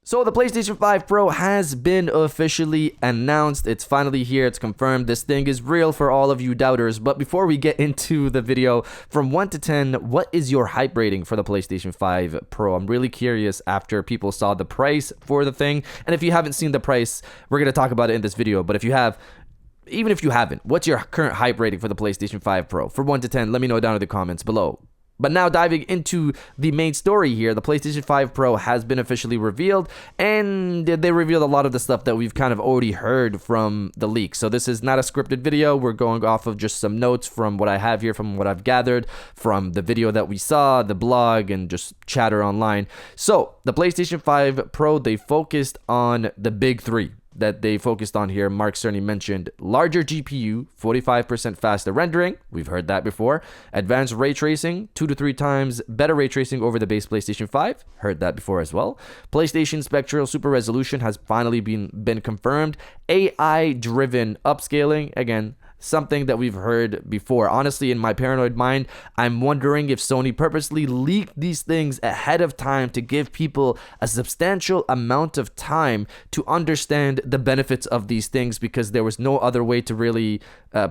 So the PlayStation 5 Pro has been officially announced. It's finally here. It's confirmed. This thing is real for all of you doubters. But before we get into the video, from 1 to 10, what is your hype rating for the PlayStation 5 Pro? I'm really curious after people saw the price for the thing. And if you haven't seen the price, we're going to talk about it in this video. But if you have, even if you haven't, what's your current hype rating for the PlayStation 5 Pro? For 1 to 10, let me know down in the comments below. But now diving into the main story here, the PlayStation 5 Pro has been officially revealed, and they revealed a lot of the stuff that we've kind of already heard from the leaks. So this is not a scripted video. We're going off of just some notes from what I have here, from what I've gathered from the video that we saw, the blog, and just chatter online. So the PlayStation 5 Pro, they focused on the big three that they focused on here. Mark certainly mentioned larger GPU, 45% faster rendering. We've heard that before. Advanced ray tracing, 2 to 3 times better ray tracing over the base PlayStation 5. Heard that before as well. PlayStation Spectral Super Resolution has finally been confirmed. AI-driven upscaling, again, something that we've heard before. Honestly, in my paranoid mind, I'm wondering if Sony purposely leaked these things ahead of time to give people a substantial amount of time to understand the benefits of these things, because there was no other way to really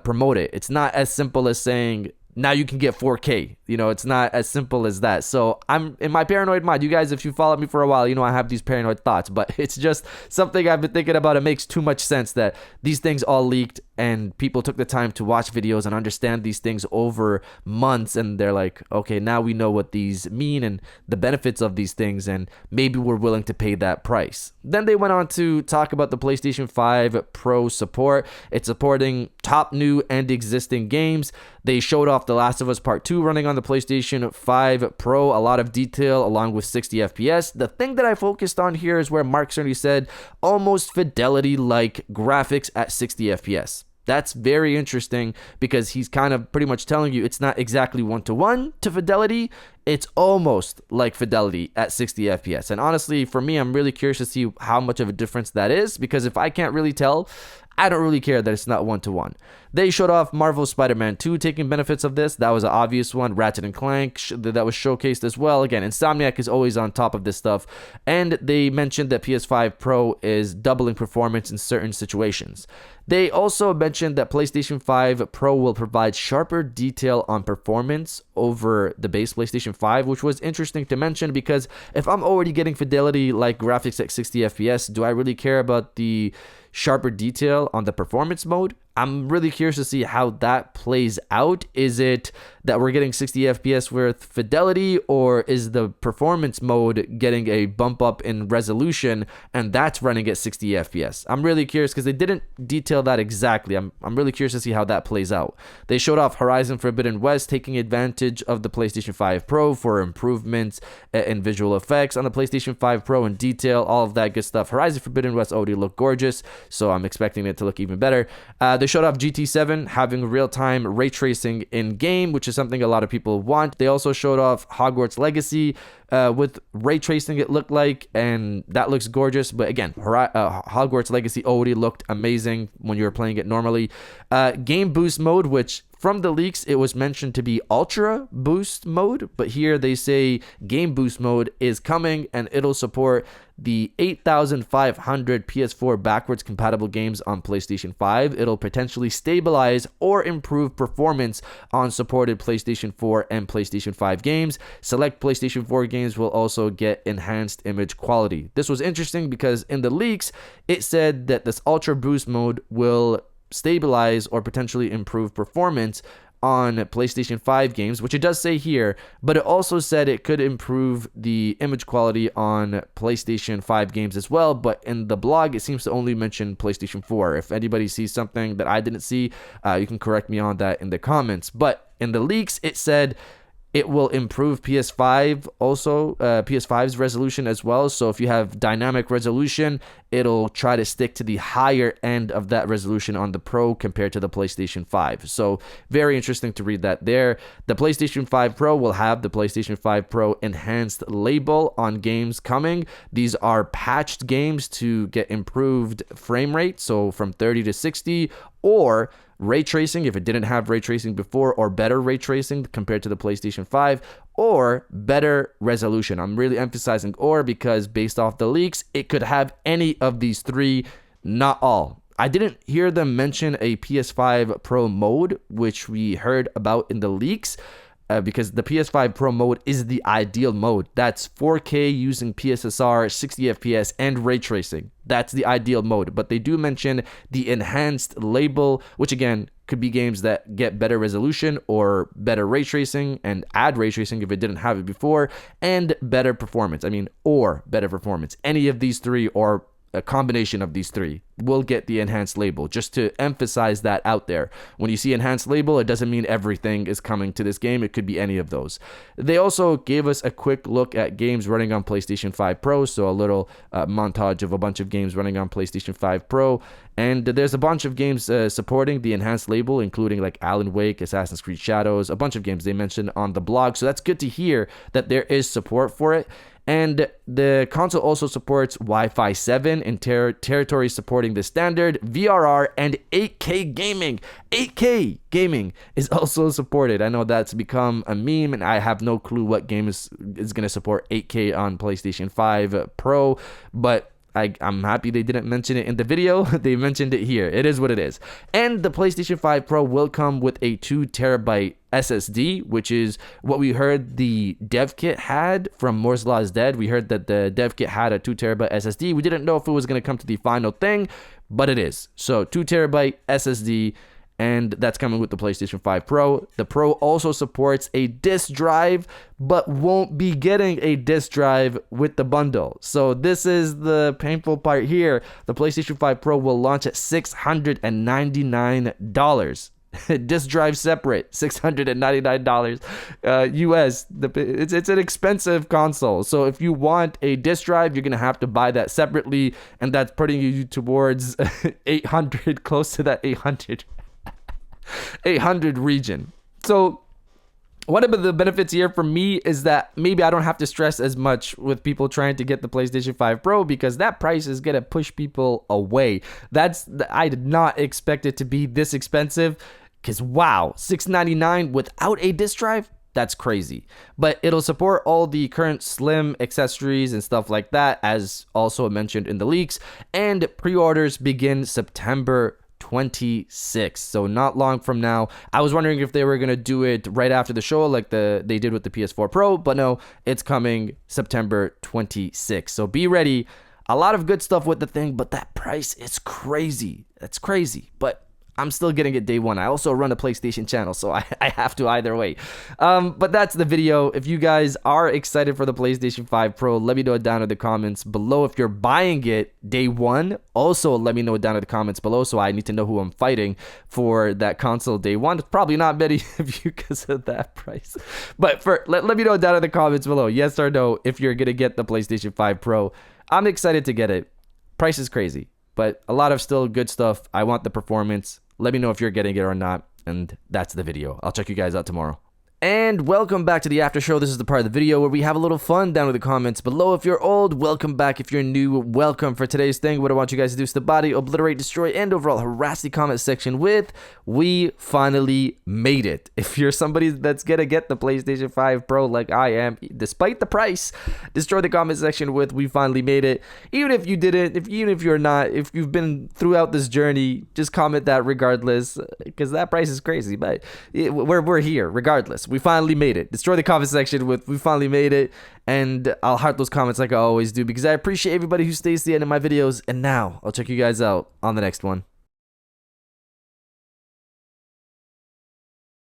promote it. It's not as simple as saying, now you can get 4K. It's not as simple as that. So I'm in my paranoid mind. You guys, if you followed me for a while, I have these paranoid thoughts, but it's just something I've been thinking about. It makes too much sense that these things all leaked and people took the time to watch videos and understand these things over months. And they're like, okay, now we know what these mean and the benefits of these things, and maybe we're willing to pay that price. Then they went on to talk about the PlayStation 5 Pro support. It's supporting top new and existing games. They showed off The Last of Us Part 2 running on the PlayStation 5 Pro. A lot of detail along with 60 FPS. The thing that I focused on here is where Mark certainly said almost fidelity-like graphics at 60 FPS. That's very interesting, because he's kind of pretty much telling you it's not exactly 1-to-1 to fidelity. It's almost like fidelity at 60 FPS. And honestly, for me, I'm really curious to see how much of a difference that is, because if I can't really tell, I don't really care that it's not 1-to-1. They showed off Marvel's Spider-Man 2 taking benefits of this. That was an obvious one. Ratchet & Clank, that was showcased as well. Again, Insomniac is always on top of this stuff. And they mentioned that PS5 Pro is doubling performance in certain situations. They also mentioned that PlayStation 5 Pro will provide sharper detail on performance over the base PlayStation 5, which was interesting to mention, because if I'm already getting fidelity like graphics at 60 FPS, do I really care about the sharper detail on the performance mode? I'm really curious to see how that plays out. Is it that we're getting 60 FPS with fidelity, or is the performance mode getting a bump up in resolution and that's running at 60 FPS? I'm really curious, because they didn't detail that exactly. I'm really curious to see how that plays out. They showed off Horizon Forbidden West taking advantage of the PlayStation 5 Pro for improvements in visual effects on the PlayStation 5 Pro in detail, all of that good stuff. Horizon Forbidden West already looked gorgeous, so I'm expecting it to look even better. They showed off GT7 having real-time ray tracing in-game, which is something a lot of people want. They also showed off Hogwarts Legacy with ray tracing, it looked like, and that looks gorgeous. But again, Hogwarts Legacy already looked amazing when you were playing it normally. Game boost mode, which from the leaks, it was mentioned to be Ultra Boost mode, but here they say Game Boost mode is coming, and it'll support the 8,500 PS4 backwards compatible games on PlayStation 5. It'll potentially stabilize or improve performance on supported PlayStation 4 and PlayStation 5 games. Select PlayStation 4 games will also get enhanced image quality. This was interesting because in the leaks, it said that this Ultra Boost mode will stabilize or potentially improve performance on PlayStation 5 games, which it does say here, but it also said it could improve the image quality on PlayStation 5 games as well. But in the blog, it seems to only mention PlayStation 4. If anybody sees something that I didn't see, you can correct me on that in the comments. But in the leaks, it said it will improve PS5 also, PS5's resolution as well. So if you have dynamic resolution, it'll try to stick to the higher end of that resolution on the Pro compared to the PlayStation 5. So very interesting to read that there. The PlayStation 5 Pro will have the PlayStation 5 Pro enhanced label on games coming. These are patched games to get improved frame rate, so from 30 to 60, or ray tracing if it didn't have ray tracing before, or better ray tracing compared to the PlayStation 5, or better resolution. I'm really emphasizing or because based off the leaks, it could have any of these three, not all. I didn't hear them mention a PS5 Pro mode, which we heard about in the leaks. Because the PS5 Pro mode is the ideal mode. That's 4K using PSSR, 60 FPS, and ray tracing. That's the ideal mode. But they do mention the enhanced label, which again could be games that get better resolution or better ray tracing and add ray tracing if it didn't have it before, and better performance. Or better performance. Any of these three, or a combination of these three, will get the enhanced label, just to emphasize that out there. When you see enhanced label, it doesn't mean everything is coming to this game. It could be any of those. They also gave us a quick look at games running on PlayStation 5 Pro, so a little montage of a bunch of games running on PlayStation 5 Pro, and there's a bunch of games supporting the enhanced label, including like Alan Wake, Assassin's Creed Shadows, a bunch of games they mentioned on the blog, so that's good to hear that there is support for it. And the console also supports Wi-Fi 7 in territories supporting the standard, VRR, and 8K gaming. 8K gaming is also supported. I know that's become a meme, and I have no clue what game is going to support 8K on PlayStation 5 Pro, but I'm happy they didn't mention it in the video. They mentioned it here. It is what it is. And the PlayStation 5 Pro will come with a 2TB SSD, which is what we heard the dev kit had from Moore's Law is Dead. We heard that the dev kit had a 2TB SSD. We didn't know if it was going to come to the final thing, but it is. So 2TB SSD, and that's coming with the PlayStation 5 Pro. The Pro also supports a disk drive, but won't be getting a disk drive with the bundle. So this is the painful part here. The PlayStation 5 Pro will launch at $699. Disk drive separate, $699 US. It's an expensive console. So if you want a disk drive, you're gonna have to buy that separately, and that's putting you towards 800, close to that 800 region. So one of the benefits here for me is that maybe I don't have to stress as much with people trying to get the PlayStation 5 Pro, because that price is going to push people away. I did not expect it to be this expensive, because wow, $699 without a disc drive? That's crazy. But it'll support all the current slim accessories and stuff like that, as also mentioned in the leaks, and pre-orders begin September 26th, so not long from now. I was wondering if they were gonna do it right after the show like they did with the PS4 Pro, but no, it's coming September 26th, so be ready. A lot of good stuff with the thing, but that price is crazy. That's crazy, but I'm still getting it day one. I also run a PlayStation channel, so I have to either way. But that's the video. If you guys are excited for the PlayStation 5 Pro, let me know down in the comments below. If you're buying it day one, also let me know down in the comments below, so I need to know who I'm fighting for that console day one. It's probably not many of you because of that price. But let me know down in the comments below, yes or no, if you're going to get the PlayStation 5 Pro. I'm excited to get it. Price is crazy, but a lot of still good stuff. I want the performance. Let me know if you're getting it or not. And that's the video. I'll check you guys out tomorrow. And welcome back to the after show. This is the part of the video where we have a little fun down in the comments below. If you're old, welcome back. If you're new, welcome. For today's thing, what I want you guys to do is to body, obliterate, destroy, and overall harass the comment section with "We finally made it." If you're somebody that's gonna get the PlayStation 5 Pro like I am, despite the price, destroy the comment section with "We finally made it." Even if you didn't, even if you're not, if you've been throughout this journey, just comment that regardless, because that price is crazy. But we're here regardless. We finally made it. Destroy the comment section with "We finally made it," and I'll heart those comments like I always do, because I appreciate everybody who stays to the end of my videos. And now I'll check you guys out on the next one.